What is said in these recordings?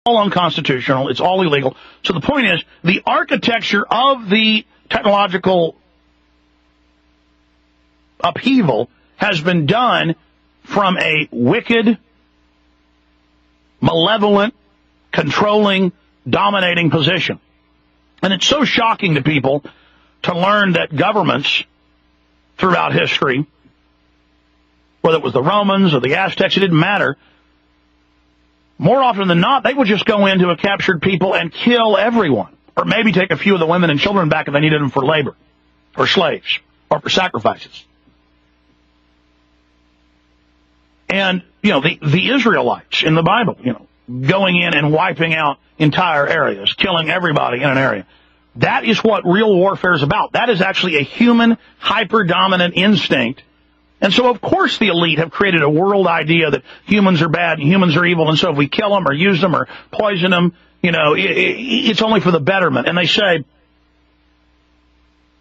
all unconstitutional. It's all illegal. So the point is, the architecture of the technological upheaval has been done from a wicked, malevolent, controlling, dominating position. And it's so shocking to people to learn that governments throughout history, whether it was the Romans or the Aztecs, it didn't matter. More often than not, they would just go into a captured people and kill everyone, or maybe take a few of the women and children back if they needed them for labor, or slaves, or for sacrifices. And, the Israelites in the Bible, going in and wiping out entire areas, killing everybody in an area. That is what real warfare is about. That is actually a human, hyper-dominant instinct. And so, of course, the elite have created a world idea that humans are bad and humans are evil, and so if we kill them or use them or poison them, it's only for the betterment. And they say,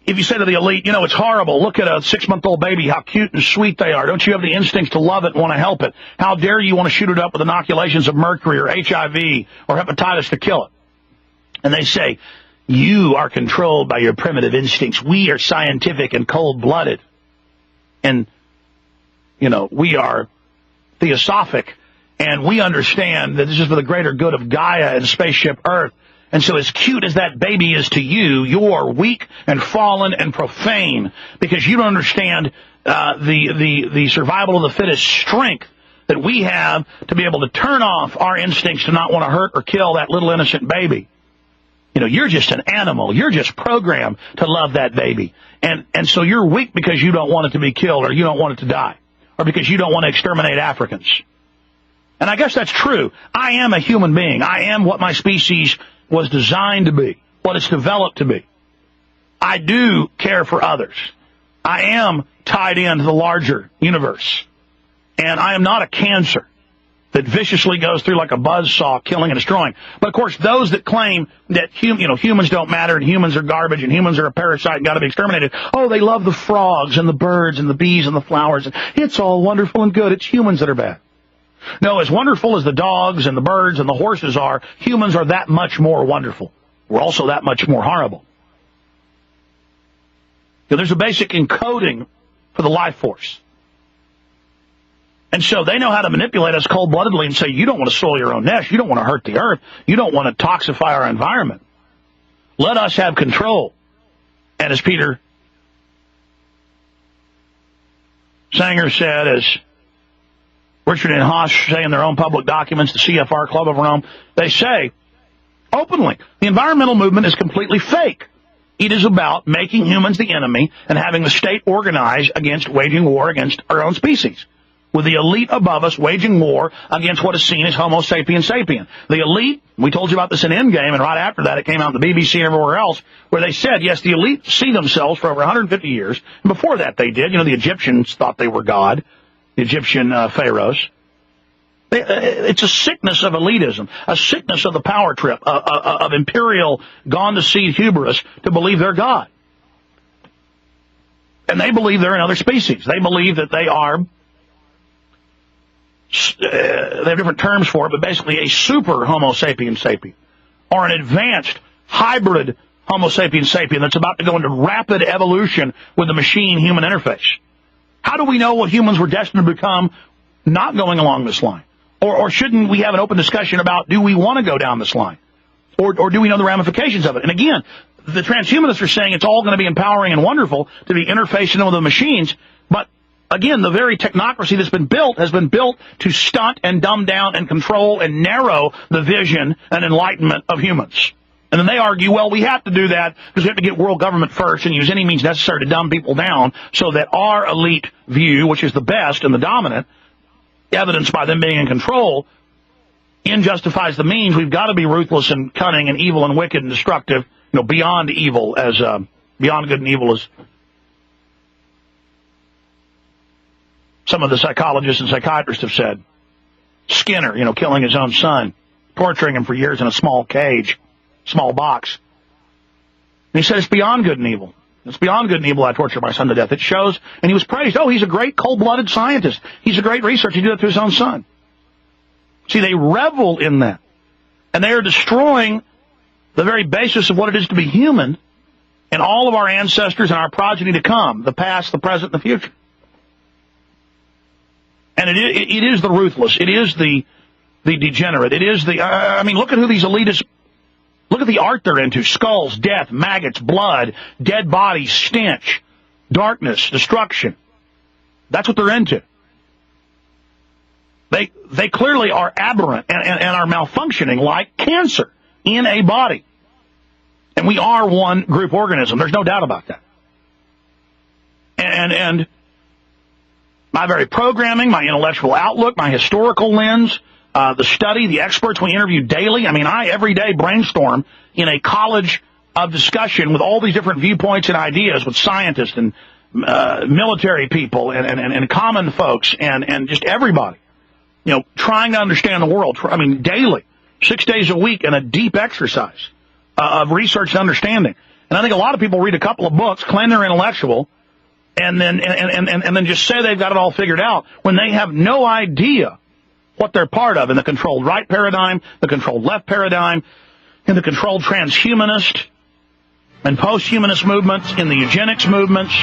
if you say to the elite, it's horrible, look at a 6-month-old baby, how cute and sweet they are. Don't you have the instincts to love it and want to help it? How dare you want to shoot it up with inoculations of mercury or HIV or hepatitis to kill it? And they say, you are controlled by your primitive instincts. We are scientific and cold-blooded. And, we are theosophic. And we understand that this is for the greater good of Gaia and spaceship Earth. And so as cute as that baby is to you, you're weak and fallen and profane because you don't understand the survival of the fittest strength that we have to be able to turn off our instincts to not want to hurt or kill that little innocent baby. You're just an animal. You're just programmed to love that baby. And so you're weak because you don't want it to be killed or you don't want it to die or because you don't want to exterminate Africans. And I guess that's true. I am a human being. I am what my species was designed to be, what it's developed to be. I do care for others. I am tied into the larger universe. And I am not a cancer that viciously goes through like a buzzsaw, killing and destroying. But, of course, those that claim that humans don't matter and humans are garbage and humans are a parasite and got to be exterminated, they love the frogs and the birds and the bees and the flowers. And it's all wonderful and good. It's humans that are bad. No, as wonderful as the dogs and the birds and the horses are, humans are that much more wonderful. We're also that much more horrible. There's a basic encoding for the life force. And so they know how to manipulate us cold-bloodedly and say, you don't want to soil your own nest. You don't want to hurt the earth. You don't want to toxify our environment. Let us have control. And as Peter Sanger said, as Richard and Haas say in their own public documents, the CFR Club of Rome, they say openly, the environmental movement is completely fake. It is about making humans the enemy and having the state organize against waging war against our own species, with the elite above us waging war against what is seen as Homo sapiens sapien. The elite, we told you about this in Endgame, and right after that it came out in the BBC and everywhere else, where they said, yes, the elite see themselves for over 150 years. And before that they did. The Egyptians thought they were God, the Egyptian pharaohs. It's a sickness of elitism, a sickness of the power trip, of imperial, gone-to-seed hubris to believe they're God. And they believe they're another species. They believe that they are, they have different terms for it, but basically a super Homo sapiens sapien, or an advanced hybrid Homo sapiens sapien that's about to go into rapid evolution with the machine-human interface. How do we know what humans were destined to become not going along this line? Or shouldn't we have an open discussion about, do we want to go down this line? Or do we know the ramifications of it? And again, the transhumanists are saying it's all going to be empowering and wonderful to be interfacing with the machines. But again, the very technocracy that's been built has been built to stunt and dumb down and control and narrow the vision and enlightenment of humans. And then they argue, well, we have to do that because we have to get world government first and use any means necessary to dumb people down so that our elite view, which is the best and the dominant, evidenced by them being in control, justifies the means. We've got to be ruthless and cunning and evil and wicked and destructive, beyond evil, as beyond good and evil, as some of the psychologists and psychiatrists have said. Skinner, killing his own son, torturing him for years in a small cage, small box. And he said it's beyond good and evil. It's beyond good and evil I tortured my son to death. It shows, and he was praised. Oh, he's a great cold-blooded scientist. He's a great researcher. He did it to his own son. See, they revel in that. And they are destroying the very basis of what it is to be human and all of our ancestors and our progeny to come, the past, the present, and the future. And it is the ruthless. It is the degenerate. It is the, I mean, look at who these elitists, look at the art they're into. Skulls, death, maggots, blood, dead bodies, stench, darkness, destruction. That's what they're into. They clearly are aberrant and are malfunctioning like cancer in a body. And we are one group organism. There's no doubt about that. And my very programming, my intellectual outlook, my historical lens, the study, the experts we interview daily. I mean, I every day brainstorm in a college of discussion with all these different viewpoints and ideas with scientists and military people and common folks and just everybody, you know, trying to understand the world. I mean, daily, 6 days a week, in a deep exercise of research and understanding. And I think a lot of people read a couple of books, claim they're intellectual, and then just say they've got it all figured out when they have no idea what they're part of in the controlled right paradigm, the controlled left paradigm, in the controlled transhumanist and post-humanist movements, in the eugenics movements,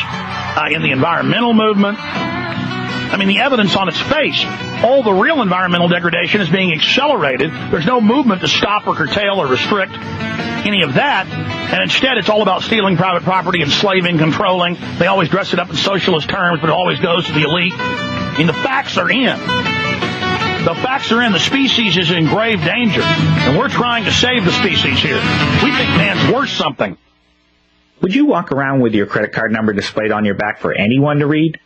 in the environmental movement. I mean, the evidence on its face, all the real environmental degradation is being accelerated. There's no movement to stop or curtail or restrict any of that. And instead, it's all about stealing private property, enslaving, controlling. They always dress it up in socialist terms, but it always goes to the elite. I mean, the facts are in. The facts are in. The species is in grave danger. And we're trying to save the species here. We think man's worth something. Would you walk around with your credit card number displayed on your back for anyone to read?